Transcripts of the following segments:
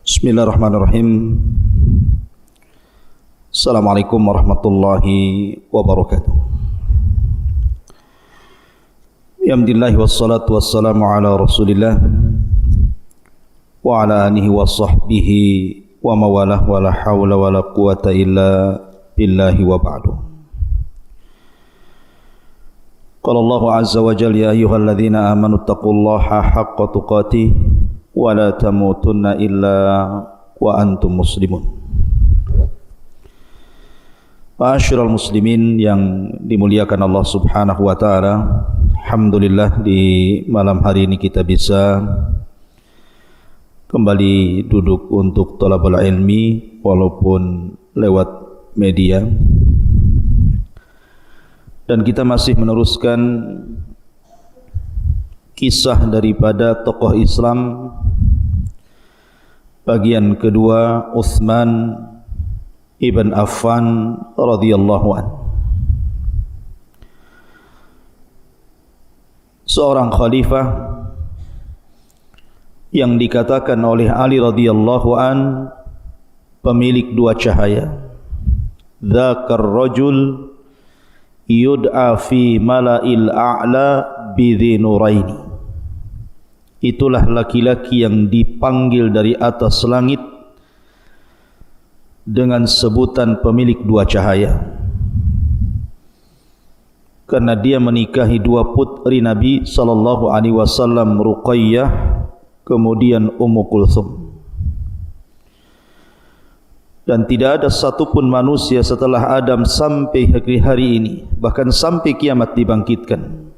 Bismillahirrahmanirrahim. Assalamualaikum warahmatullahi wabarakatuh. Alhamdulillah wassalatu wassalamu ala Rasulillah wa ala alihi wa sahbihi wa mawalah wa la hawla wa la quwata illa billahi wa ba'du. Qala Allah azza wa jalla ya ayyuhalladzina amanu taqullaha haqqa tuqatih wa la tamutunna illa wa antum muslimun. Ma'asyiral muslimin yang dimuliakan Allah Subhanahu wa taala, alhamdulillah di malam hari ini kita bisa kembali duduk untuk thalabul ilmi walaupun lewat media, dan kita masih meneruskan kisah daripada tokoh Islam bagian kedua, Utsman ibn Affan radhiyallahu an. Seorang khalifah yang dikatakan oleh Ali radhiyallahu an pemilik dua cahaya. Dzakar rajul yud'a fi mala'il a'la bidhi nuraini. Itulah laki-laki yang dipanggil dari atas langit dengan sebutan pemilik dua cahaya, karena dia menikahi dua putri Nabi sallallahu alaihi wasallam, Ruqayyah kemudian Ummu Kulthum. Dan tidak ada satupun manusia setelah Adam sampai hari ini, bahkan sampai kiamat dibangkitkan,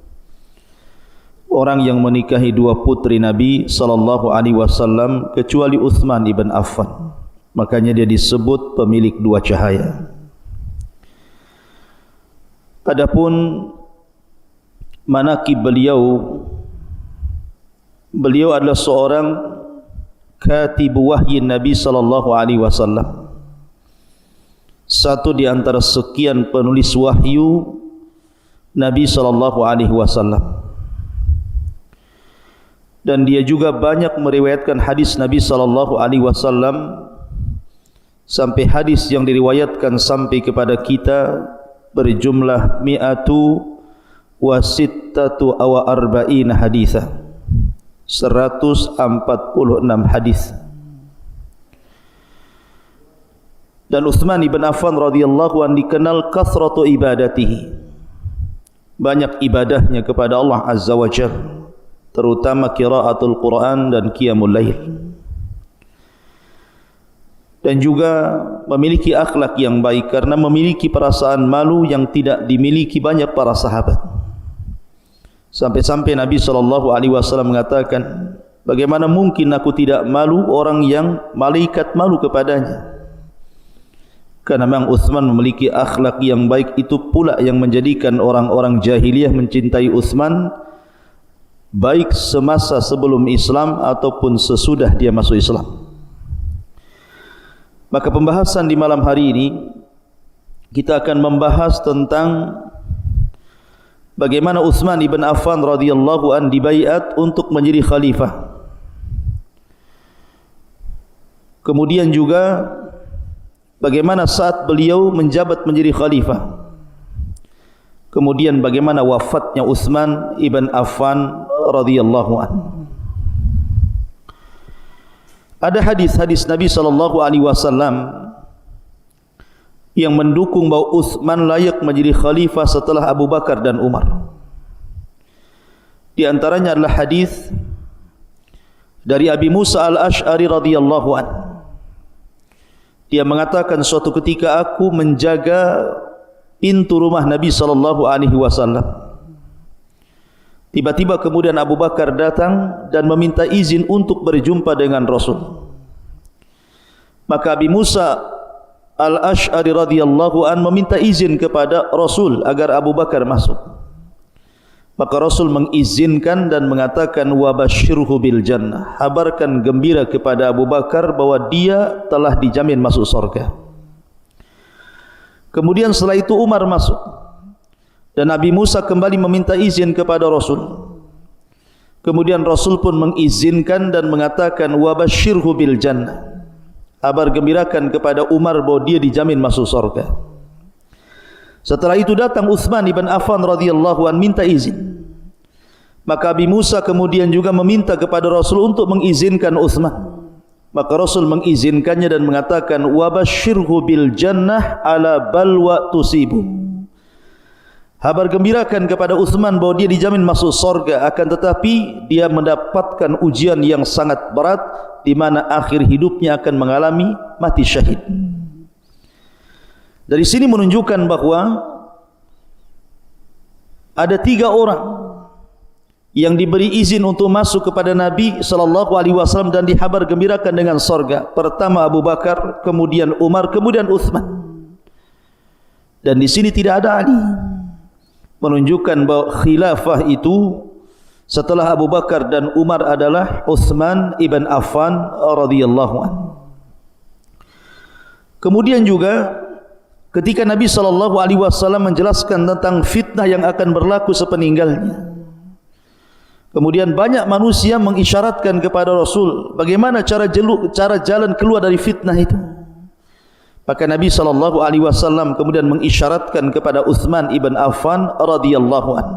orang yang menikahi dua putri Nabi sallallahu alaihi wasallam kecuali Utsman ibn Affan. Makanya dia disebut pemilik dua cahaya. Adapun manaqib beliau adalah seorang katib wahyi Nabi sallallahu alaihi wasallam. Satu di antara sekian penulis wahyu Nabi sallallahu alaihi wasallam. Dan dia juga banyak meriwayatkan hadis Nabi sallallahu alaihi wasallam, sampai hadis yang diriwayatkan sampai kepada kita berjumlah 146 haditha, 146 hadis. Dan Utsman ibn Affan radhiyallahu anhu dikenal kathratu ibadatihi, banyak ibadahnya kepada Allah azza wa jalla, terutama qiraatul Quran dan qiyamul lail. Dan juga memiliki akhlak yang baik karena memiliki perasaan malu yang tidak dimiliki banyak para sahabat. Sampai-sampai Nabi SAW mengatakan, bagaimana mungkin aku tidak malu orang yang malaikat malu kepadanya? Karena memang Utsman memiliki akhlak yang baik, itu pula yang menjadikan orang-orang jahiliyah mencintai Utsman, baik semasa sebelum Islam ataupun sesudah dia masuk Islam. Maka pembahasan di malam hari ini kita akan membahas tentang bagaimana Utsman ibn Affan radhiyallahu an dibaiat untuk menjadi khalifah. Kemudian juga bagaimana saat beliau menjabat menjadi khalifah. Kemudian bagaimana wafatnya Utsman ibn Affan radhiyallahu an. Ada hadis-hadis Nabi sallallahu alaihi wasallam yang mendukung bahawa Utsman layak menjadi khalifah setelah Abu Bakar dan Umar. Di antaranya adalah hadis dari Abi Musa al-Ash'ari radhiyallahu an. Dia mengatakan, suatu ketika aku menjaga pintu rumah Nabi sallallahu alaihi wasallam. Tiba-tiba kemudian Abu Bakar datang dan meminta izin untuk berjumpa dengan Rasul. Maka Abi Musa al-Ash'ari radhiyallahu an meminta izin kepada Rasul agar Abu Bakar masuk. Maka Rasul mengizinkan dan mengatakan, wa basyirhu bil jannah, habarkan gembira kepada Abu Bakar bahwa dia telah dijamin masuk surga. Kemudian setelah itu Umar masuk, dan Nabi Musa kembali meminta izin kepada Rasul. Kemudian Rasul pun mengizinkan dan mengatakan, wa basyirhu bil jannah, kabar gembirakan kepada Umar bahwa dia dijamin masuk surga. Setelah itu datang Uthman ibn Affan radhiyallahu an minta izin. Maka Abi Musa kemudian juga meminta kepada Rasul untuk mengizinkan Uthman. Maka Rasul mengizinkannya dan mengatakan, wabashirhu bil jannah ala balwa tusibu. Kabar gembirakan kepada Uthman bahwa dia dijamin masuk surga, akan tetapi dia mendapatkan ujian yang sangat berat, di mana akhir hidupnya akan mengalami mati syahid. Dari sini menunjukkan bahawa ada 3 orang yang diberi izin untuk masuk kepada Nabi SAW dan dihabar gembirakan dengan surga. Pertama Abu Bakar, kemudian Umar, kemudian Uthman. Dan di sini tidak ada Ali. Menunjukkan bahawa khilafah itu setelah Abu Bakar dan Umar adalah Uthman ibn Affan radhiyallahu anhu. Kemudian juga ketika Nabi SAW menjelaskan tentang fitnah yang akan berlaku sepeninggalnya, kemudian banyak manusia mengisyaratkan kepada Rasul bagaimana cara jalan keluar dari fitnah itu. Maka Nabi SAW kemudian mengisyaratkan kepada Uthman ibn Affan radhiyallahu anhu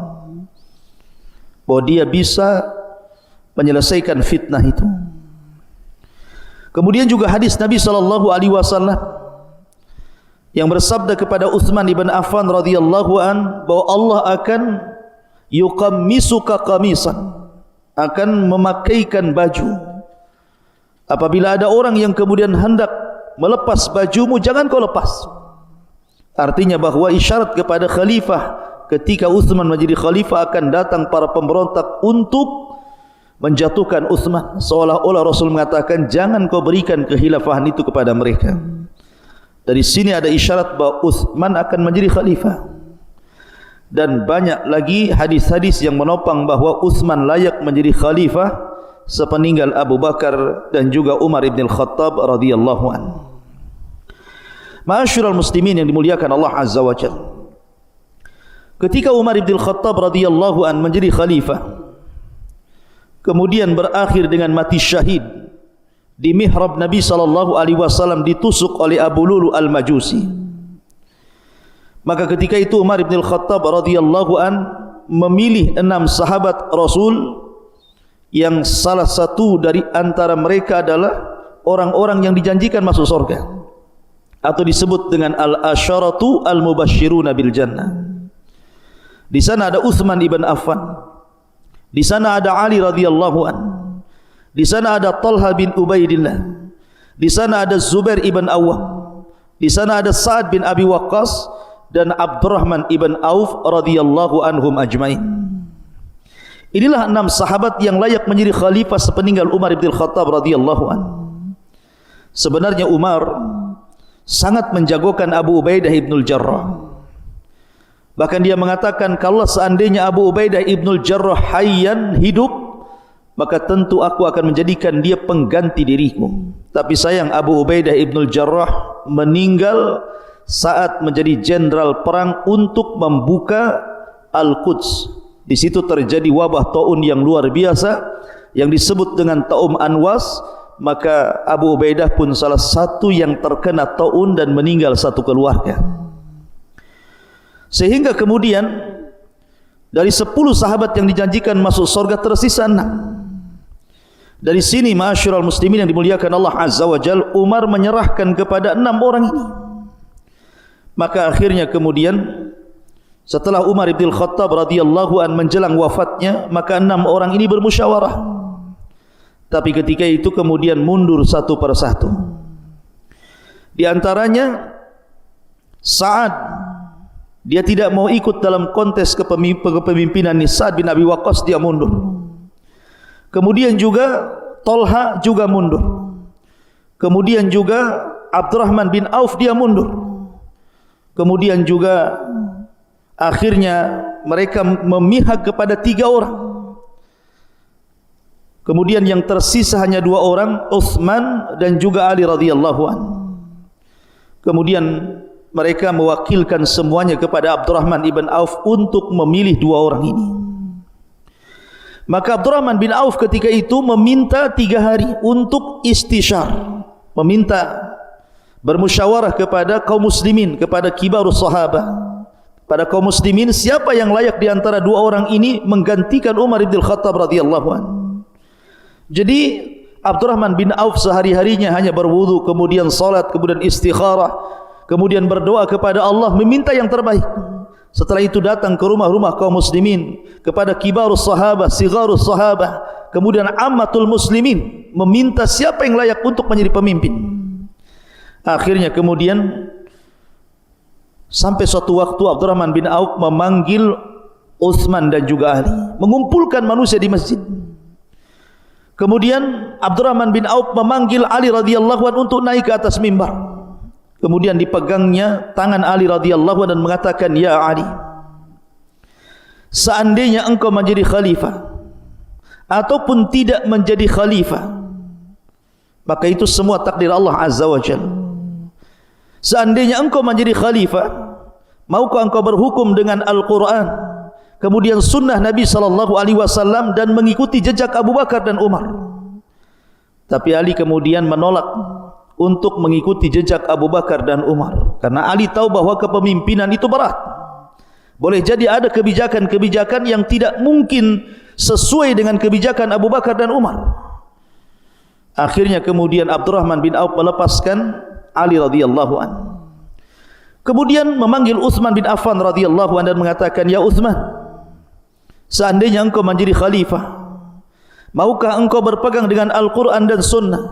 bahwa dia bisa menyelesaikan fitnah itu. Kemudian juga hadis Nabi SAW yang bersabda kepada Uthman ibn Affan radhiyallahu an bahwa Allah akan yuqammisuka qamisan, akan memakaikan baju. Apabila ada orang yang kemudian hendak melepas bajumu, jangan kau lepas. Artinya bahawa isyarat kepada khalifah, ketika Uthman menjadi khalifah akan datang para pemberontak untuk menjatuhkan Uthman. Seolah-olah Rasul mengatakan, jangan kau berikan kehilafahan itu kepada mereka. Dari sini ada isyarat bahawa Uthman akan menjadi khalifah. Dan banyak lagi hadis-hadis yang menopang bahawa Uthman layak menjadi khalifah sepeninggal Abu Bakar dan juga Umar ibn al-Khattab radhiyallahu anhu. Ma'asyiral muslimin yang dimuliakan Allah Azza wa Jalla, ketika Umar ibn al-Khattab radhiyallahu anhu menjadi khalifah, kemudian berakhir dengan mati syahid di mihrab Nabi SAW, ditusuk oleh Abu Lulu al-Majusi. Maka ketika itu Umar ibn al-Khattab radhiyallahu anhu memilih 6 sahabat Rasul, yang salah satu dari antara mereka adalah orang-orang yang dijanjikan masuk surga, atau disebut dengan al-asyaratu al-mubashshiruna bil jannah. Di sana ada Uthman ibn Affan, di sana ada Ali radhiyallahu anhu, di sana ada Talha bin Ubaidillah, di sana ada Zubair ibn Awwam, di sana ada Sa'ad bin Abi Waqqas dan Abdurrahman ibn Auf radhiyallahu anhum ajmain. Inilah 6 sahabat yang layak menjadi khalifah sepeninggal Umar ibn al-Khattab radhiyallahu anhu. Sebenarnya Umar sangat menjagokan Abu Ubaidah ibn al-Jarrah. Bahkan dia mengatakan, kalau seandainya Abu Ubaidah ibn al-Jarrah hayyan, hidup, maka tentu aku akan menjadikan dia pengganti diriku. Tapi sayang, Abu Ubaidah ibn al-Jarrah meninggal saat menjadi jenderal perang untuk membuka Al-Quds. Di situ terjadi wabah taun yang luar biasa yang disebut dengan Taum Anwas. Maka Abu Ubaidah pun salah satu yang terkena taun dan meninggal satu keluarga. Sehingga kemudian dari 10 sahabat yang dijanjikan masuk surga tersisa 6. Dari sini ma'asyiral muslimin yang dimuliakan Allah Azza wa Jalla, Umar menyerahkan kepada 6 orang ini. Maka akhirnya kemudian setelah Umar ibn al-Khattab radhiyallahu an menjelang wafatnya, maka 6 orang ini bermusyawarah. Tapi ketika itu kemudian mundur satu persatu. Di antaranya Sa'ad, dia tidak mau ikut dalam kontes kepemimpinan ini. Sa'ad bin Abi Waqqas dia mundur. Kemudian juga Talha juga mundur. Kemudian juga Abdurrahman bin Auf dia mundur. Kemudian juga akhirnya mereka memihak kepada 3 orang. Kemudian yang tersisa hanya 2 orang, Uthman dan juga Ali radhiyallahu anhu. Kemudian mereka mewakilkan semuanya kepada Abdurrahman ibn Auf untuk memilih 2 orang ini. Maka Abdurrahman bin Auf ketika itu meminta 3 hari untuk istisyar, meminta bermusyawarah kepada kaum muslimin, kepada kibarus sahabah, pada kaum muslimin, siapa yang layak di antara dua orang ini menggantikan Umar bin Khattab radhiyallahu anhu. Jadi Abdurrahman bin Auf sehari-harinya hanya berwudu, kemudian salat, kemudian istikharah, kemudian berdoa kepada Allah meminta yang terbaik. Setelah itu datang ke rumah-rumah kaum muslimin, kepada kibarus sahabah, sigharus sahabah, kemudian ammatul muslimin, meminta siapa yang layak untuk menjadi pemimpin. Akhirnya kemudian sampai suatu waktu Abdurrahman bin Auf memanggil Utsman dan juga Ali, mengumpulkan manusia di masjid. Kemudian Abdurrahman bin Auf memanggil Ali radhiyallahu anhu untuk naik ke atas mimbar. Kemudian dipegangnya tangan Ali radhiyallahu anhu dan mengatakan, "Ya Ali, seandainya engkau menjadi khalifah ataupun tidak menjadi khalifah, maka itu semua takdir Allah Azza wa Jalla. Seandainya engkau menjadi khalifah, maukah engkau berhukum dengan Al-Quran, kemudian sunnah Nabi SAW dan mengikuti jejak Abu Bakar dan Umar?" Tapi Ali kemudian menolak untuk mengikuti jejak Abu Bakar dan Umar, karena Ali tahu bahwa kepemimpinan itu berat. Boleh jadi ada kebijakan-kebijakan yang tidak mungkin sesuai dengan kebijakan Abu Bakar dan Umar. Akhirnya kemudian Abdurrahman bin Auf melepaskan Ali radhiyallahu anhu. Kemudian memanggil Utsman bin Affan radhiyallahu anhu dan mengatakan, "Ya Utsman, seandainya engkau menjadi khalifah, maukah engkau berpegang dengan Al-Quran dan Sunnah,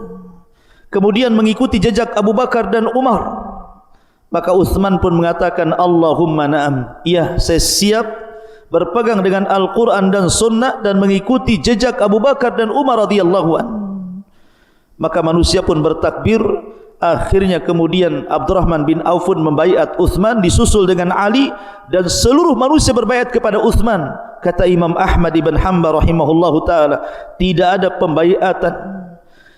kemudian mengikuti jejak Abu Bakar dan Umar?" Maka Utsman pun mengatakan, "Allahumma na'am, iya, saya siap berpegang dengan Al-Quran dan Sunnah dan mengikuti jejak Abu Bakar dan Umar radhiyallahu anhu." Maka manusia pun bertakbir. Akhirnya kemudian Abdurrahman bin Auf membaiat Utsman, disusul dengan Ali, dan seluruh manusia berbaiat kepada Utsman. Kata Imam Ahmad ibn Hanbal rahimahullahu taala, tidak ada pembaiatan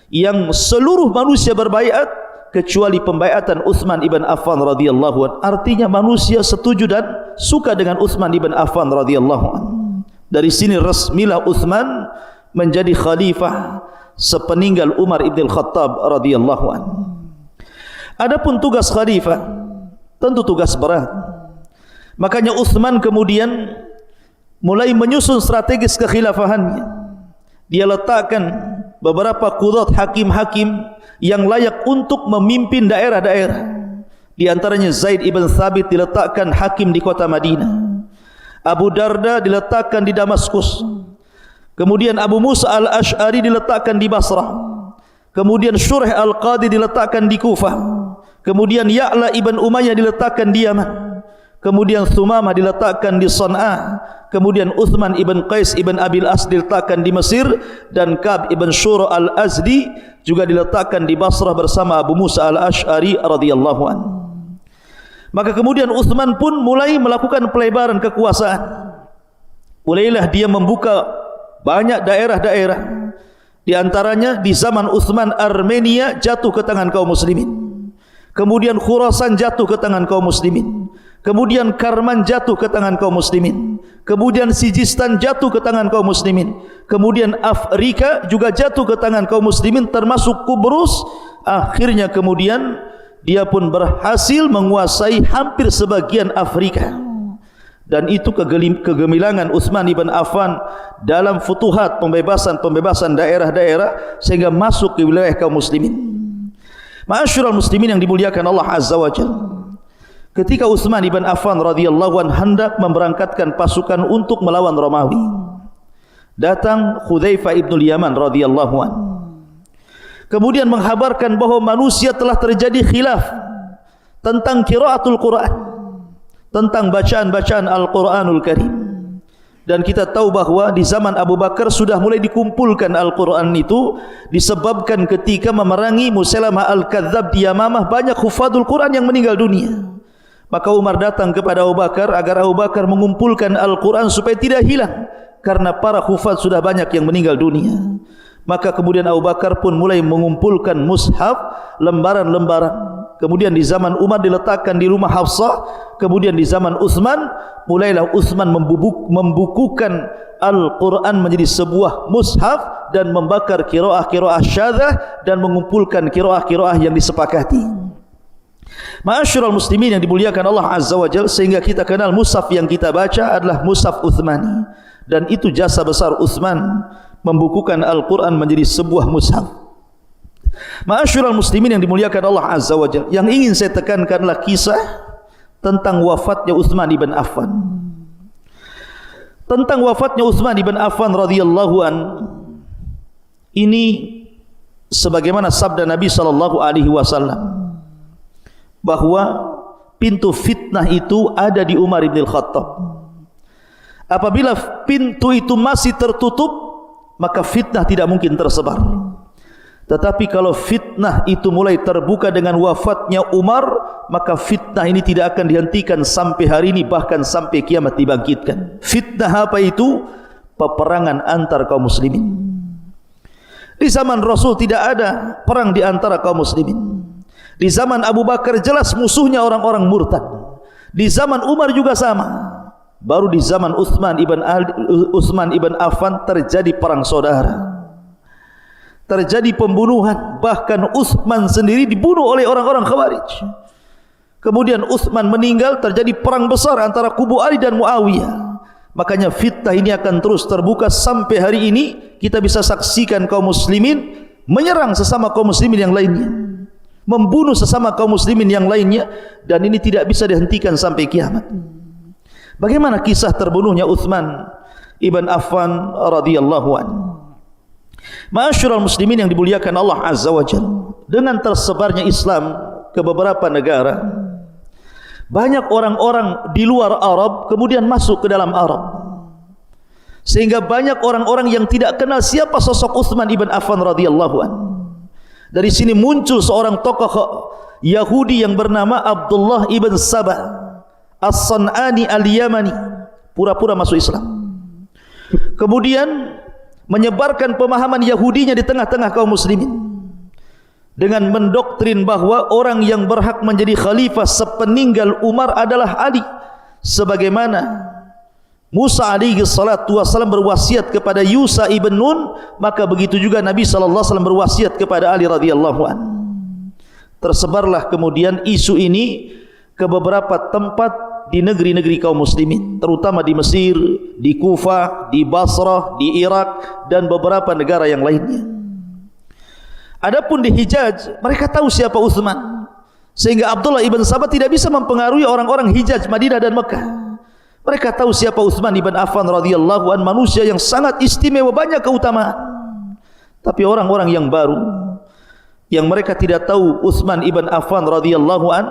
yang seluruh manusia berbaiat kecuali pembaiatan Utsman ibn Affan radhiyallahu anhu. Artinya manusia setuju dan suka dengan Utsman ibn Affan radhiyallahu anhu. Dari sini resmilah Utsman menjadi khalifah sepeninggal Umar ibn Khattab radhiyallahu anhu. Adapun tugas khalifah tentu tugas berat. Makanya Utsman kemudian mulai menyusun strategis kekhilafahannya. Dia letakkan beberapa qudat, hakim-hakim yang layak untuk memimpin daerah-daerah. Di antaranya Zaid ibn Thabit diletakkan hakim di kota Madinah. Abu Darda diletakkan di Damaskus. Kemudian Abu Musa al-Ash'ari diletakkan di Basrah. Kemudian Syurih al-Qadi diletakkan di Kufah. Kemudian Ya'la ibn Umayyah diletakkan di Yaman. Kemudian Thumamah diletakkan di San'a. Kemudian Uthman ibn Qais ibn Abil As diletakkan di Mesir. Dan Ka'b ibn Syura al-Azdi juga diletakkan di Basrah bersama Abu Musa al-Ash'ari radhiyallahu anhu. Maka kemudian Uthman pun mulai melakukan pelebaran kekuasaan. Mulailah dia membuka banyak daerah-daerah. Di antaranya di zaman Utsman Armenia jatuh ke tangan kaum muslimin. Kemudian Khurasan jatuh ke tangan kaum muslimin. Kemudian Karman jatuh ke tangan kaum muslimin. Kemudian Sijistan jatuh ke tangan kaum muslimin. Kemudian Afrika juga jatuh ke tangan kaum muslimin termasuk Kubrus. Akhirnya kemudian dia pun berhasil menguasai hampir sebagian Afrika. Dan itu kegemilangan Utsman ibn Affan dalam futuhat, pembebasan daerah-daerah sehingga masuk ke wilayah kaum muslimin. Ma'asyiral muslimin yang dimuliakan Allah Azza wa Jalla, ketika Utsman ibn Affan radhiyallahu anhu hendak memberangkatkan pasukan untuk melawan Romawi, datang Hudzaifah ibn Yaman radhiyallahu anhu, kemudian menghabarkan bahwa manusia telah terjadi khilaf tentang qiraatul Quran, tentang bacaan-bacaan Al-Quranul Karim. Dan kita tahu bahwa di zaman Abu Bakar sudah mulai dikumpulkan Al-Quran itu, disebabkan ketika memerangi Musailamah Al-Kadzab di Yamamah banyak hufadzul Quran yang meninggal dunia. Maka Umar datang kepada Abu Bakar agar Abu Bakar mengumpulkan Al-Quran supaya tidak hilang, karena para hufadz sudah banyak yang meninggal dunia. Maka kemudian Abu Bakar pun mulai mengumpulkan mushaf lembaran-lembaran. Kemudian di zaman Umar diletakkan di rumah Hafsah. Kemudian di zaman Utsman, mulailah Utsman membukukan Al-Quran menjadi sebuah mushaf dan membakar qiraah-qiraah syadzah dan mengumpulkan qiraah-qiraah yang disepakati. Ma'asyiral muslimin yang dimuliakan Allah Azza wa Jalla, sehingga kita kenal mushaf yang kita baca adalah mushaf Utsmani, dan itu jasa besar Utsman membukukan Al-Quran menjadi sebuah mushaf. Ma'asyiral muslimin yang dimuliakan Allah Azza wa Jalla, yang ingin saya tekankanlah kisah tentang wafatnya Utsman ibn Affan. Tentang wafatnya Utsman ibn Affan radhiyallahu an, ini sebagaimana sabda Nabi sallallahu alaihi wasallam bahwa pintu fitnah itu ada di Umar bin Khattab. Apabila pintu itu masih tertutup, maka fitnah tidak mungkin tersebar. Tetapi kalau fitnah itu mulai terbuka dengan wafatnya Umar, maka fitnah ini tidak akan dihentikan sampai hari ini, bahkan sampai kiamat dibangkitkan. Fitnah apa itu? Peperangan antar kaum muslimin. Di zaman Rasul tidak ada perang di antara kaum muslimin. Di zaman Abu Bakar jelas musuhnya orang-orang murtad. Di zaman Umar juga sama. Baru di zaman Utsman ibn Affan terjadi perang saudara. Terjadi pembunuhan, bahkan Utsman sendiri dibunuh oleh orang-orang Khawarij. Kemudian Utsman meninggal, terjadi perang besar antara kubu Ali dan Muawiyah. Makanya fitnah ini akan terus terbuka sampai hari ini. Kita bisa saksikan kaum muslimin menyerang sesama kaum muslimin yang lainnya, membunuh sesama kaum muslimin yang lainnya, dan ini tidak bisa dihentikan sampai kiamat. Bagaimana kisah terbunuhnya Utsman ibn Affan radhiyallahu anhu? Ma'asyiral muslimin yang dimuliakan Allah Azza wa Jalla, dengan tersebarnya Islam ke beberapa negara, banyak orang-orang di luar Arab kemudian masuk ke dalam Arab, sehingga banyak orang-orang yang tidak kenal siapa sosok Utsman ibn Affan radhiyallahu anhu. Dari sini muncul seorang tokoh Yahudi yang bernama Abdullah ibn Sabah As-San'ani Al-Yamani, pura-pura masuk Islam, kemudian menyebarkan pemahaman Yahudinya di tengah-tengah kaum muslimin dengan mendoktrin bahwa orang yang berhak menjadi khalifah sepeninggal Umar adalah Ali, sebagaimana Musa alaihi salatu wasallam berwasiat kepada Yusa ibn Nun, maka begitu juga Nabi sallallahu alaihi wasallam berwasiat kepada Ali radhiyallahu anhu. Tersebarlah kemudian isu ini ke beberapa tempat di negeri-negeri kaum muslimin, terutama di Mesir, di Kufah, di Basrah, di Irak, dan beberapa negara yang lainnya. Adapun di Hijaz, mereka tahu siapa Utsman, sehingga Abdullah ibn Sabah tidak bisa mempengaruhi orang-orang Hijaz, Madinah dan Mekah. Mereka tahu siapa Utsman ibn Affan radhiyallahu an, manusia yang sangat istimewa, banyak keutamaan. Tapi orang-orang yang baru, yang mereka tidak tahu Utsman ibn Affan radhiyallahu an,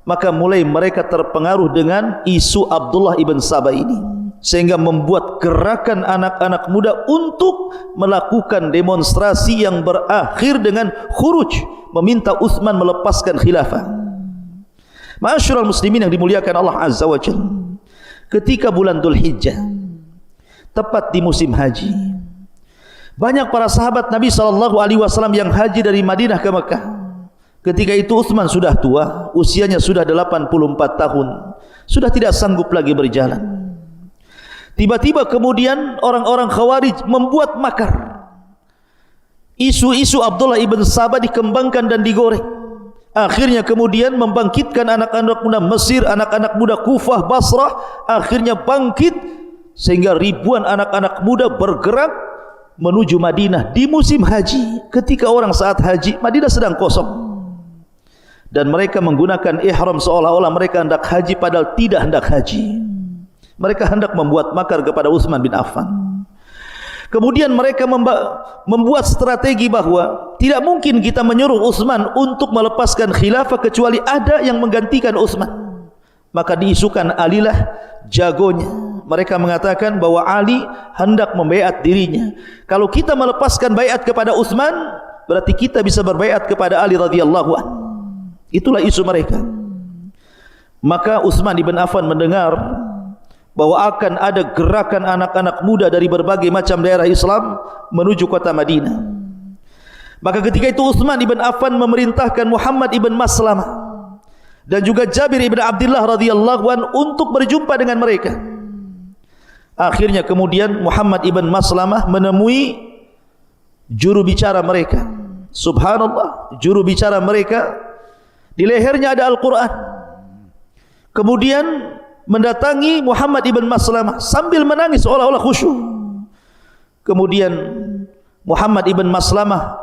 maka mulai mereka terpengaruh dengan isu Abdullah ibn Sabah ini, sehingga membuat gerakan anak-anak muda untuk melakukan demonstrasi yang berakhir dengan khuruj, meminta Utsman melepaskan khilafah. Ma'asyiral muslimin yang dimuliakan Allah Azza wa Jalla, ketika bulan Dzulhijjah, tepat di musim haji, banyak para sahabat Nabi SAW yang haji dari Madinah ke Mekah. Ketika itu Utsman sudah tua, usianya sudah 84 tahun, sudah tidak sanggup lagi berjalan. Tiba-tiba kemudian orang-orang Khawarij membuat makar. Isu-isu Abdullah ibn Sabah dikembangkan dan digoreng. Akhirnya kemudian membangkitkan anak-anak muda Mesir, anak-anak muda Kufah, Basrah, akhirnya bangkit, sehingga ribuan anak-anak muda bergerak menuju Madinah di musim haji. Ketika orang saat haji, Madinah sedang kosong, dan mereka menggunakan ihram seolah-olah mereka hendak haji, padahal tidak hendak haji. Mereka hendak membuat makar kepada Utsman bin Affan. Kemudian mereka membuat strategi bahwa tidak mungkin kita menyuruh Utsman untuk melepaskan khilafah kecuali ada yang menggantikan Utsman. Maka diisukan Alilah jagonya. Mereka mengatakan bahwa Ali hendak membaiat dirinya. Kalau kita melepaskan baiat kepada Utsman, berarti kita bisa berbaiat kepada Ali radhiyallahu anhu. Itulah isu mereka. Maka Utsman ibn Affan mendengar bahwa akan ada gerakan anak-anak muda dari berbagai macam daerah Islam menuju kota Madinah. Maka ketika itu Utsman ibn Affan memerintahkan Muhammad ibn Maslamah dan juga Jabir ibn Abdullah radhiyallahu an untuk berjumpa dengan mereka. Akhirnya kemudian Muhammad ibn Maslamah menemui juru bicara mereka. Subhanallah, juru bicara mereka di lehernya ada Al-Quran. Kemudian mendatangi Muhammad ibn Maslamah sambil menangis seolah-olah khusyuk. Kemudian Muhammad ibn Maslamah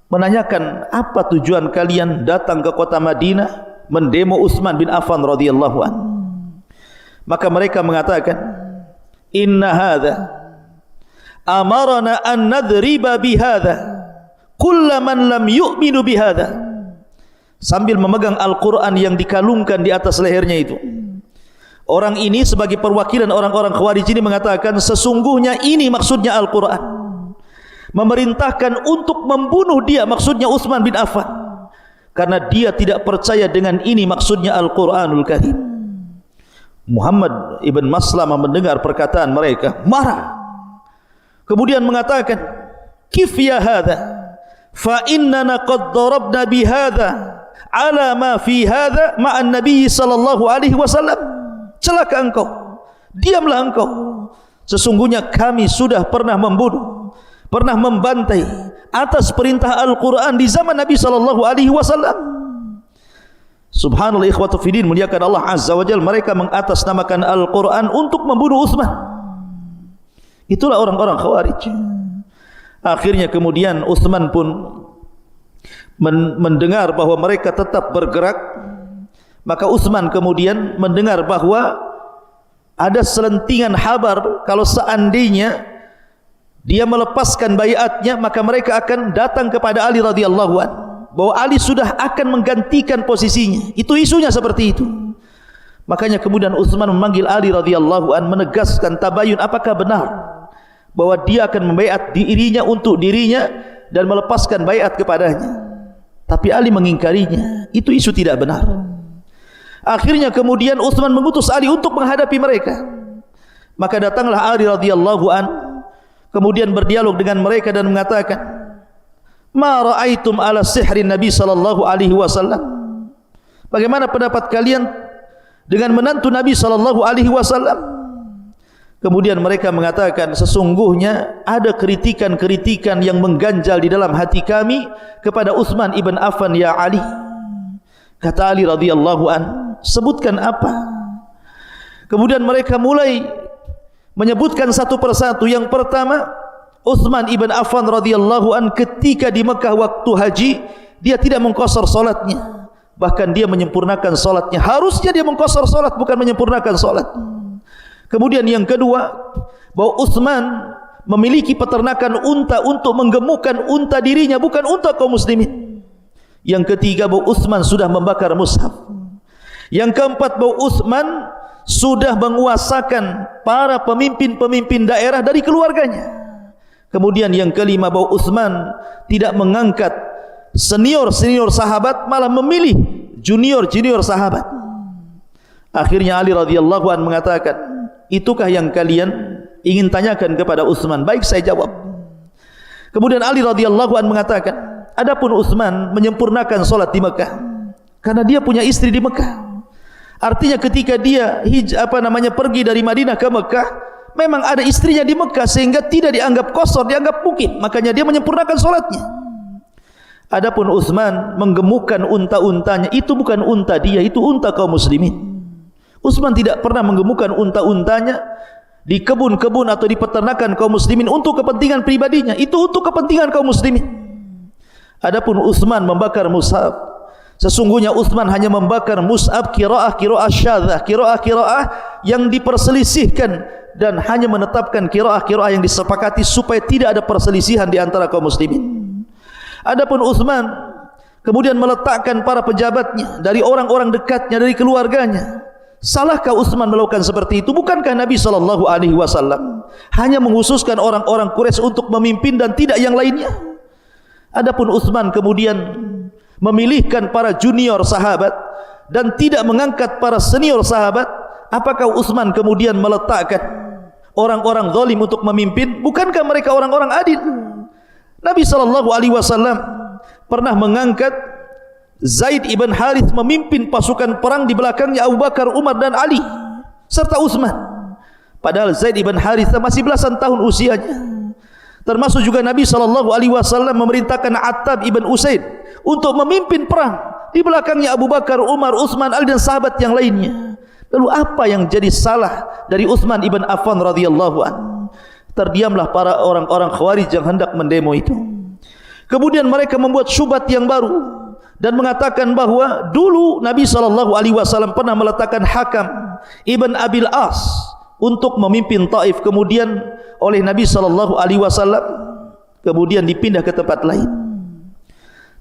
menanyakan, apa tujuan kalian datang ke kota Madinah mendemo Utsman bin Affan radhiyallahu anhu? Maka mereka mengatakan, inna hadza amarna an nadriba bihadza kullaman lam yu'minu bihadza, sambil memegang Al-Quran yang dikalungkan di atas lehernya itu. Orang ini sebagai perwakilan orang-orang Khawarij ini mengatakan, sesungguhnya ini maksudnya Al-Quran, memerintahkan untuk membunuh dia, maksudnya Utsman bin Affan, karena dia tidak percaya dengan ini maksudnya Al-Quranul Karim. Muhammad ibn Maslamah mendengar perkataan mereka, marah, kemudian mengatakan, kif ya hadza fa innana qad darabna bi hadza ala ma fi hadza ma'an nabiy sallallahu alaihi wasallam. Celaka engkau, diamlah engkau, sesungguhnya kami sudah pernah membunuh, pernah membantai atas perintah Al-Quran di zaman Nabi sallallahu alaihi wasallam. Subhanallah, ikhwatu fiddin, muliakan Allah azza wa jalla, mereka mengatasnamakan Al-Quran untuk membunuh Utsman. Itulah orang-orang Khawarij. Akhirnya kemudian Utsman pun mendengar bahwa mereka tetap bergerak. Maka Utsman kemudian mendengar bahwa ada selentingan kabar kalau seandainya dia melepaskan baiatnya, maka mereka akan datang kepada Ali radhiyallahu anhu, bahwa Ali sudah akan menggantikan posisinya. Itu isunya seperti itu. Makanya kemudian Utsman memanggil Ali radhiyallahu anhu, menegaskan tabayun, apakah benar bahwa dia akan membaiat dirinya untuk dirinya dan melepaskan baiat kepadanya. Tapi Ali mengingkarinya. Itu isu tidak benar. Akhirnya kemudian Utsman mengutus Ali untuk menghadapi mereka. Maka datanglah Ali radhiyallahu anhu, kemudian berdialog dengan mereka dan mengatakan, ma ra'aitum ala sihrin Nabi sallallahu alaihi wasallam. Bagaimana pendapat kalian dengan menantu Nabi sallallahu alaihi wasallam? Kemudian mereka mengatakan, sesungguhnya ada kritikan-kritikan yang mengganjal di dalam hati kami kepada Utsman ibn Affan ya Ali. Kata Ali radhiyallahu an, sebutkan apa? Kemudian mereka mulai menyebutkan satu persatu. Yang pertama, Utsman ibn Affan radhiyallahu an ketika di Mekah waktu haji, dia tidak mengqashar salatnya, bahkan dia menyempurnakan salatnya. Harusnya dia mengqashar salat, bukan menyempurnakan salat. Kemudian yang kedua, bahwa Utsman memiliki peternakan unta untuk menggemukkan unta dirinya, bukan unta kaum muslimin. Yang ketiga, bahwa Utsman sudah membakar mushaf. Yang keempat, bahwa Utsman sudah menguasakan para pemimpin-pemimpin daerah dari keluarganya. Kemudian yang kelima, bahwa Utsman tidak mengangkat senior-senior sahabat, malah memilih junior-junior sahabat. Akhirnya Ali radhiyallahu anhu mengatakan, itukah yang kalian ingin tanyakan kepada Utsman? Baik, saya jawab. Kemudian Ali radhiyallahu anhu mengatakan, adapun Utsman menyempurnakan salat di Mekah karena dia punya istri di Mekah. Artinya ketika dia pergi dari Madinah ke Mekah, memang ada istrinya di Mekah sehingga tidak dianggap qashar, dianggap mungkin. Makanya dia menyempurnakan salatnya. Adapun Utsman menggemukkan unta-untanya, itu bukan unta dia, itu unta kaum muslimin. Utsman tidak pernah menggemukkan unta-untanya di kebun-kebun atau di peternakan kaum muslimin untuk kepentingan pribadinya, itu untuk kepentingan kaum muslimin. Adapun Utsman membakar mushaf, sesungguhnya Utsman hanya membakar mushaf qiraah syadzah, qiraah yang diperselisihkan, dan hanya menetapkan qiraah yang disepakati supaya tidak ada perselisihan di antara kaum muslimin. Adapun Utsman kemudian meletakkan para pejabatnya dari orang-orang dekatnya, dari keluarganya. Salahkah Utsman melakukan seperti itu? Bukankah Nabi sallallahu alaihi wasallam hanya menghususkan orang-orang Quraisy untuk memimpin dan tidak yang lainnya? Adapun Utsman kemudian memilihkan para junior sahabat dan tidak mengangkat para senior sahabat. Apakah Utsman kemudian meletakkan orang-orang zalim untuk memimpin? Bukankah mereka orang-orang adil? Nabi sallallahu alaihi wasallam pernah mengangkat Zaid ibn Harith memimpin pasukan perang di belakangnya Abu Bakar, Umar dan Ali serta Utsman. Padahal Zaid ibn Harith masih belasan tahun usianya. Termasuk juga Nabi SAW memerintahkan Attab ibn Usaid untuk memimpin perang. Di belakangnya Abu Bakar, Umar, Utsman, Ali dan sahabat yang lainnya. Lalu apa yang jadi salah dari Utsman ibn Affan radhiyallahu anhu? Terdiamlah para orang-orang Khawarij yang hendak mendemo itu. Kemudian mereka membuat syubhat yang baru dan mengatakan bahwa dulu Nabi SAW pernah meletakkan Hakam ibn Abil As untuk memimpin Taif, kemudian oleh Nabi SAW kemudian dipindah ke tempat lain.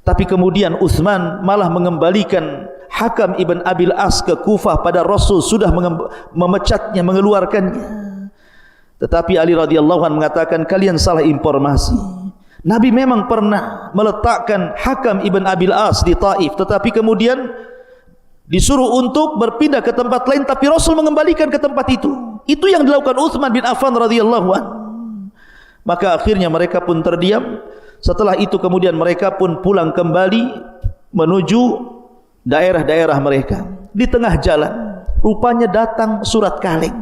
Tapi kemudian Utsman malah mengembalikan Hakam ibn Abil As ke Kufah pada Rasul sudah memecatnya, mengeluarkannya. Tetapi Ali radhiyallahu anhu mengatakan kalian salah informasi. Nabi memang pernah meletakkan Hakam ibn Abil As di Taif, tetapi kemudian disuruh untuk berpindah ke tempat lain, tapi Rasul mengembalikan ke tempat itu. Itu yang dilakukan Utsman bin Affan radhiyallahu anhu. Maka akhirnya mereka pun terdiam. Setelah itu kemudian mereka pun pulang kembali menuju daerah-daerah mereka. Di tengah jalan rupanya datang surat kaleng.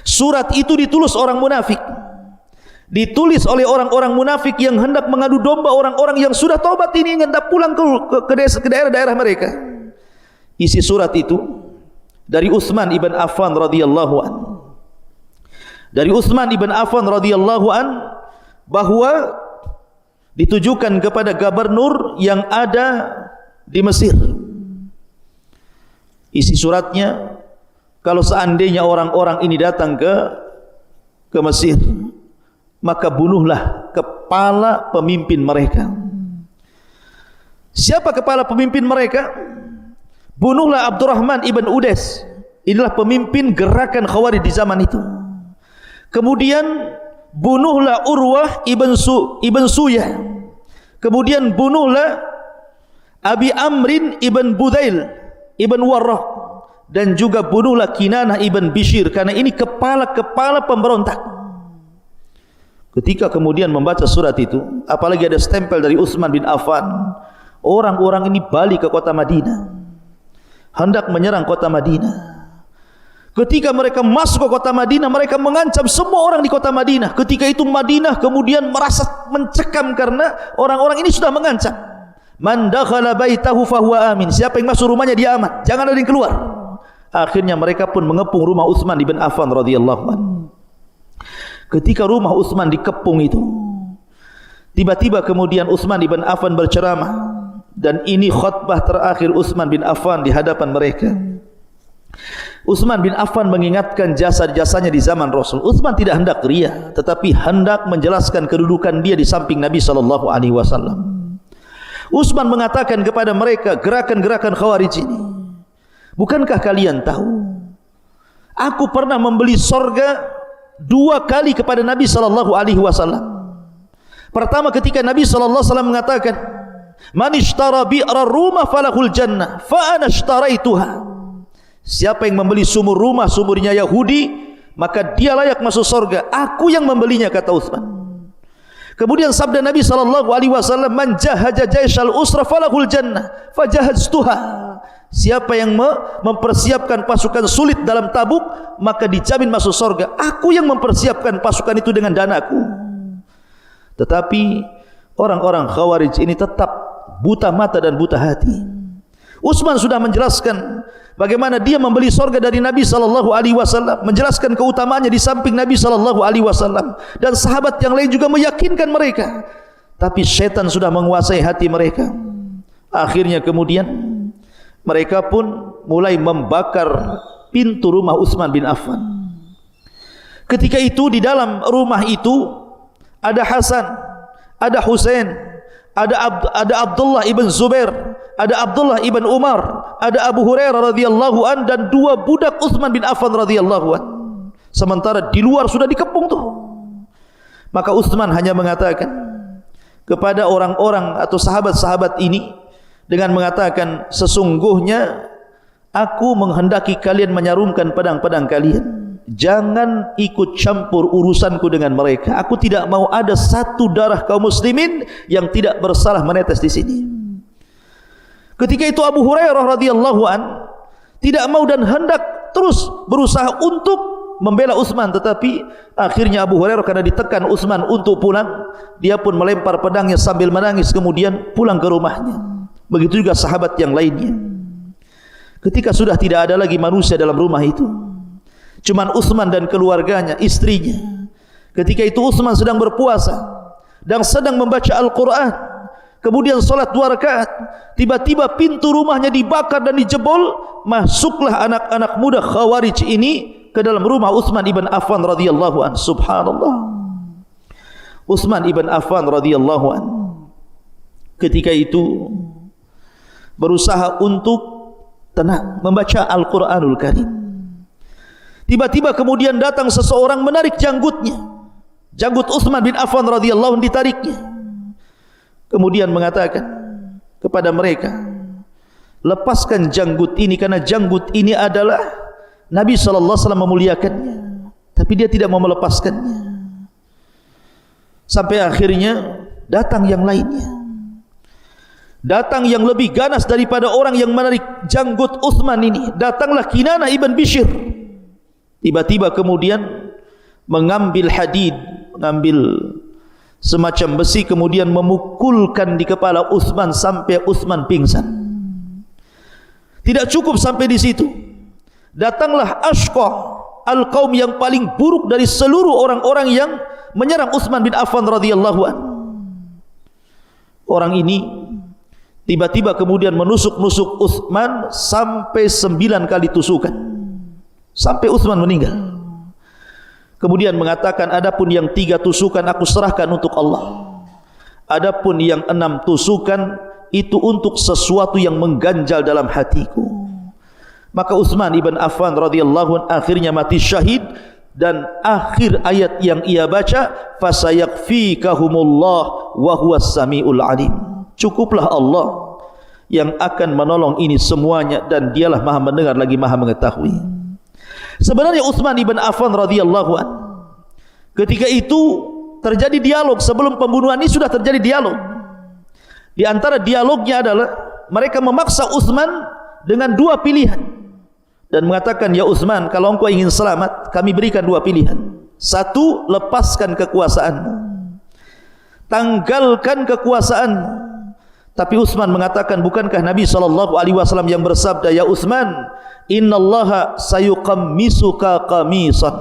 Surat itu ditulis orang munafik, ditulis oleh orang-orang munafik yang hendak mengadu domba orang-orang yang sudah taubat ini, hendak pulang ke daerah-daerah mereka. Isi surat itu dari Utsman ibn Affan radhiyallahu an. Dari Utsman ibn Affan radhiyallahu an bahwa ditujukan kepada gubernur yang ada di Mesir. Isi suratnya, kalau seandainya orang-orang ini datang ke Mesir, maka bunuhlah kepala pemimpin mereka. Siapa kepala pemimpin mereka? Bunuhlah Abdurrahman ibn Udes. Inilah pemimpin gerakan Khawarij di zaman itu. Kemudian bunuhlah Urwah ibn Suyah. Kemudian bunuhlah Abi Amrin ibn Budail ibn Warraq, dan juga bunuhlah Kinanah ibn Bishir, karena ini kepala-kepala pemberontak. Ketika kemudian membaca surat itu, apalagi ada stempel dari Utsman bin Affan, orang-orang ini balik ke kota Madinah, hendak menyerang kota Madinah. Ketika mereka masuk ke kota Madinah, mereka mengancam semua orang di kota Madinah. Ketika itu Madinah kemudian merasa mencekam karena orang-orang ini sudah mengancam. Man dakhala baitahu fahuwa amin. Siapa yang masuk rumahnya dia aman, jangan ada yang keluar. Akhirnya mereka pun mengepung rumah Utsman bin Affan radhiyallahu anhu. Ketika rumah Utsman dikepung itu, tiba-tiba kemudian Utsman bin Affan berceramah, dan ini khutbah terakhir Utsman bin Affan di hadapan mereka. Utsman bin Affan mengingatkan jasa-jasanya di zaman Rasul. Utsman tidak hendak riya, tetapi hendak menjelaskan kedudukan dia di samping Nabi sallallahu alaihi wasallam. Utsman mengatakan kepada mereka, gerakan-gerakan Khawarij ini, bukankah kalian tahu aku pernah membeli sorga 2 kali kepada Nabi sallallahu alaihi wasallam. Pertama ketika Nabi sallallahu alaihi wasallam mengatakan, "Man ishtara bi'ra rumah falahul jannah, fa ana ishtaraituha." Siapa yang membeli sumur rumah, sumurnya Yahudi, maka dia layak masuk surga. Aku yang membelinya, kata Utsman. Kemudian sabda Nabi sallallahu alaihi wasallam, "Man jahaja jaishal usra falahul jannah, fajahaztuha." Siapa yang mempersiapkan pasukan sulit dalam Tabuk, maka dijamin masuk surga. Aku yang mempersiapkan pasukan itu dengan danaku. Tetapi orang-orang Khawarij ini tetap buta mata dan buta hati. Utsman sudah menjelaskan bagaimana dia membeli surga dari Nabi sallallahu alaihi wasallam, menjelaskan keutamaannya di samping Nabi sallallahu alaihi wasallam, dan sahabat yang lain juga meyakinkan mereka. Tapi syaitan sudah menguasai hati mereka. Akhirnya kemudian mereka pun mulai membakar pintu rumah Utsman bin Affan. Ketika itu di dalam rumah itu ada Hasan, ada Husain, ada Abdullah ibn Zubair, ada Abdullah ibn Umar, ada Abu Hurairah radhiyallahu an, dan 2 budak Utsman bin Affan radhiyallahu an. Sementara di luar sudah dikepung tuh. Maka Utsman hanya mengatakan kepada orang-orang atau sahabat-sahabat ini dengan mengatakan, sesungguhnya aku menghendaki kalian menyarungkan pedang-pedang kalian. Jangan ikut campur urusanku dengan mereka. Aku tidak mau ada satu darah kaum muslimin yang tidak bersalah menetes di sini. Ketika itu Abu Hurairah radhiyallahu an tidak mau dan hendak terus berusaha untuk membela Utsman, tetapi akhirnya Abu Hurairah karena ditekan Utsman untuk pulang, dia pun melempar pedangnya sambil menangis kemudian pulang ke rumahnya. Begitu juga sahabat yang lainnya. Ketika sudah tidak ada lagi manusia dalam rumah itu, cuman Utsman dan keluarganya, istrinya. Ketika itu Utsman sedang berpuasa dan sedang membaca Al-Quran, kemudian salat 2 rakaat, tiba-tiba pintu rumahnya dibakar dan dijebol. Masuklah anak-anak muda Khawarij ini ke dalam rumah Utsman ibn Affan radhiyallahu an. Subhanallah. Utsman ibn Affan radhiyallahu an ketika itu berusaha untuk tenang membaca Al-Quranul Karim. Tiba-tiba kemudian datang seseorang menarik janggutnya. Janggut Utsman bin Affan radhiyallahu anhu ditariknya. Kemudian mengatakan kepada mereka, lepaskan janggut ini karena janggut ini adalah Nabi sallallahu alaihi wasallam memuliakannya, tapi dia tidak mau melepaskannya. Sampai akhirnya datang yang lainnya. Datang yang lebih ganas daripada orang yang menarik janggut Utsman ini. Datanglah Kinanah ibn Bishr. Tiba-tiba kemudian mengambil hadid, mengambil semacam besi, kemudian memukulkan di kepala Utsman sampai Utsman pingsan. Tidak cukup sampai di situ. Datanglah Ashqa al-qaum yang paling buruk dari seluruh orang-orang yang menyerang Utsman bin Affan radhiyallahu anhu. Orang ini tiba-tiba kemudian menusuk-nusuk Utsman sampai 9 kali tusukan, sampai Utsman meninggal. Kemudian mengatakan, adapun yang 3 tusukan aku serahkan untuk Allah, adapun yang 6 tusukan itu untuk sesuatu yang mengganjal dalam hatiku. Maka Utsman ibn Affan radhiyallahu anhu akhirnya mati syahid, dan akhir ayat yang ia baca, fasayakfikahumullah wa huwas samiul alim. Cukuplah Allah yang akan menolong ini semuanya, dan dialah maha mendengar lagi maha mengetahui. Sebenarnya Utsman ibn Affan radhiyallahu anhu ketika itu terjadi dialog. Sebelum pembunuhan ini sudah terjadi dialog. Di antara dialognya adalah mereka memaksa Utsman dengan 2 pilihan dan mengatakan, ya Utsman, kalau engkau ingin selamat, kami berikan 2 pilihan. 1, lepaskan kekuasaanmu, tanggalkan kekuasaanmu. Tapi Utsman mengatakan, bukankah Nabi SAW yang bersabda, ya Utsman, innallaha sayuqammisuka qamisan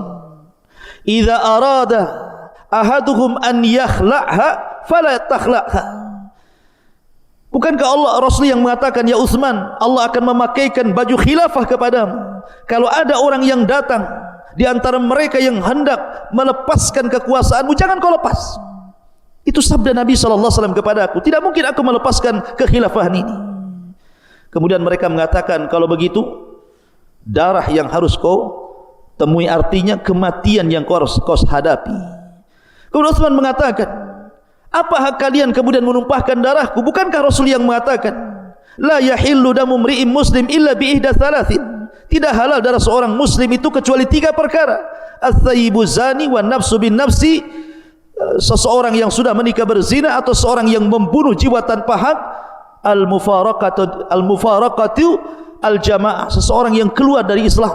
idza arada ahaduhum an yakhla'ha fala takhla'ha. Bukankah Allah, Rasul yang mengatakan, ya Utsman, Allah akan memakaikan baju khilafah kepadamu kalau ada orang yang datang di antara mereka yang hendak melepaskan kekuasaanmu, jangan kau lepas. Itu sabda Nabi SAW kepada aku. Tidak mungkin aku melepaskan kekhilafahan ini. Kemudian mereka mengatakan, kalau begitu darah yang harus kau temui, artinya kematian yang kau harus hadapi. Kemudian Utsman mengatakan, apa hak kalian kemudian menumpahkan darahku? Bukankah Rasul yang mengatakan, la yahillu damu mri'in muslim illa bi ihda thalathin. Tidak halal darah seorang muslim itu kecuali 3 perkara. Ats-tsayyibu zani wan nafsu bin nafsi, seseorang yang sudah menikah berzina atau seorang yang membunuh jiwa tanpa hak, al-mufaraqatu al-jamaah, seseorang yang keluar dari Islam.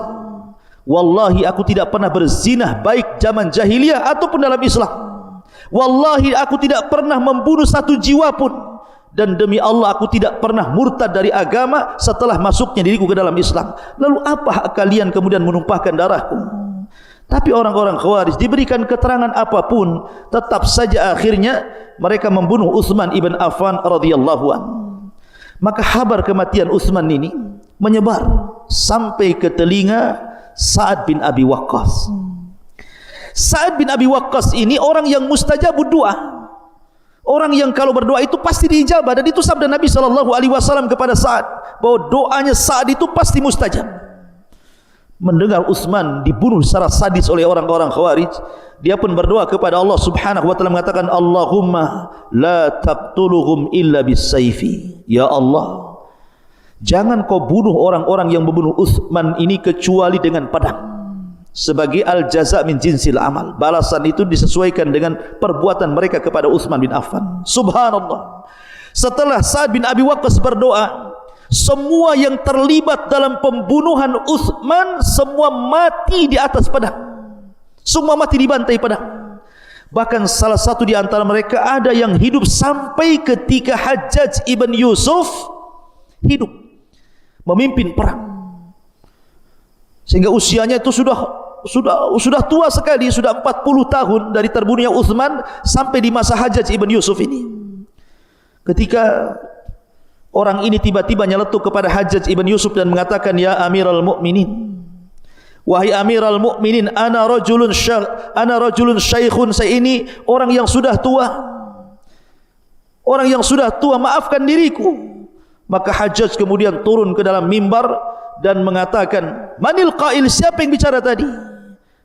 Wallahi aku tidak pernah berzina baik zaman jahiliyah ataupun dalam Islam. Wallahi aku tidak pernah membunuh 1 jiwa pun, dan demi Allah aku tidak pernah murtad dari agama setelah masuknya diriku ke dalam Islam. Lalu apa hak kalian kemudian menumpahkan darahku? Tapi orang-orang Khawarij diberikan keterangan apapun, tetap saja akhirnya mereka membunuh Utsman ibn Affan radhiyallahu anhu. Maka kabar kematian Utsman ini menyebar sampai ke telinga Sa'ad bin Abi Waqqas. Sa'ad bin Abi Waqqas ini orang yang mustajabud doa, orang yang kalau berdoa itu pasti diijabah, dan itu sabda Nabi SAW kepada Sa'ad bahwa doanya Sa'ad itu pasti mustajab. Mendengar Utsman dibunuh secara sadis oleh orang-orang Khawarij, dia pun berdoa kepada Allah Subhanahu wa taala mengatakan, Allahumma la taqtuluhum illa bis-sayfi. Ya Allah, jangan kau bunuh orang-orang yang membunuh Utsman ini kecuali dengan pedang. Sebagai al-jaza min jinsil amal, balasan itu disesuaikan dengan perbuatan mereka kepada Utsman bin Affan. Subhanallah. Setelah Sa'ad bin Abi Waqqas berdoa, semua yang terlibat dalam pembunuhan Utsman semua mati di atas pedang. Semua mati dibantai pedang. Bahkan salah satu di antara mereka ada yang hidup sampai ketika Hajjaj ibn Yusuf hidup memimpin perang, sehingga usianya itu sudah tua sekali, sudah 40 tahun dari terbunuhnya Uthman sampai di masa Hajjaj ibn Yusuf ini. Ketika orang ini tiba-tiba nyeletuk kepada Hajjaj ibn Yusuf dan mengatakan, ya Amiral Mukminin, wahai Amiral Mukminin, ana rajulun syaikhun, saya ini orang yang sudah tua, maafkan diriku. Maka Hajjaj kemudian turun ke dalam mimbar dan mengatakan, manil qail, siapa yang bicara tadi?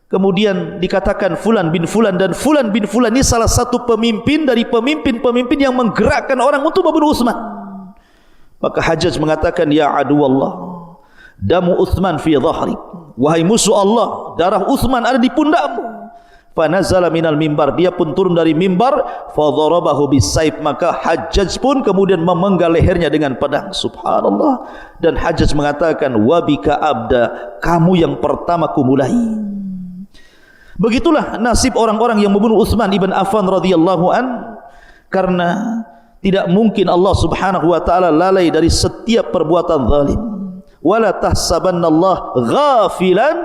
Kemudian dikatakan Fulan bin Fulan, dan Fulan bin Fulan ini salah satu pemimpin dari pemimpin-pemimpin yang menggerakkan orang untuk membunuh Uthman. Maka Hajjaj mengatakan, ya aduwallah, damu Uthman fi dhahrik, wahai musuh Allah, darah Uthman ada di pundakmu. Fanazala minal mimbar, dia pun turun dari mimbar. Fadharabahu bisaif, maka Hajjaj pun kemudian memenggal lehernya dengan pedang. Subhanallah. Dan Hajjaj mengatakan, wabika abda, kamu yang pertama kumulai. Begitulah nasib orang-orang yang membunuh Uthman ibn Affan radhiyallahu an, karena tidak mungkin Allah subhanahu wa ta'ala lalai dari setiap perbuatan zalim. Wala tahsabannallaha ghafilan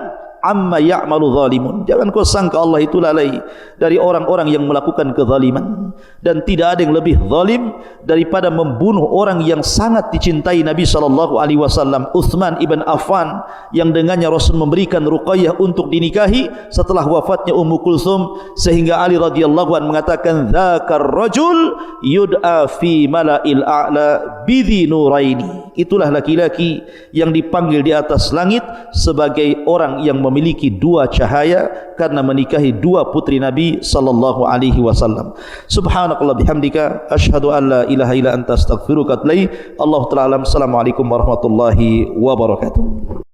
amma ya'malu zalimun. Jangan kau sangka Allah itu lalai dari orang-orang yang melakukan kezaliman. Dan tidak ada yang lebih zalim daripada membunuh orang yang sangat dicintai Nabi SAW, Uthman ibn Affan, yang dengannya Rasul memberikan Ruqayyah untuk dinikahi setelah wafatnya Ummu Kulthum, sehingga Ali radhiyallahu anhu mengatakan, dzakar rajul yud'a fi mala'il a'la bidhi nuraini. Itulah laki-laki yang dipanggil di atas langit sebagai orang yang memiliki dua cahaya karena menikahi dua putri Nabi sallallahu alaihi wasallam. Subhanakallah bihamdika, asyhadu an la ilaha illa anta, astaghfiruka wa atubu ilaik. Allahu ta'ala alam. Assalamualaikum warahmatullahi wabarakatuh.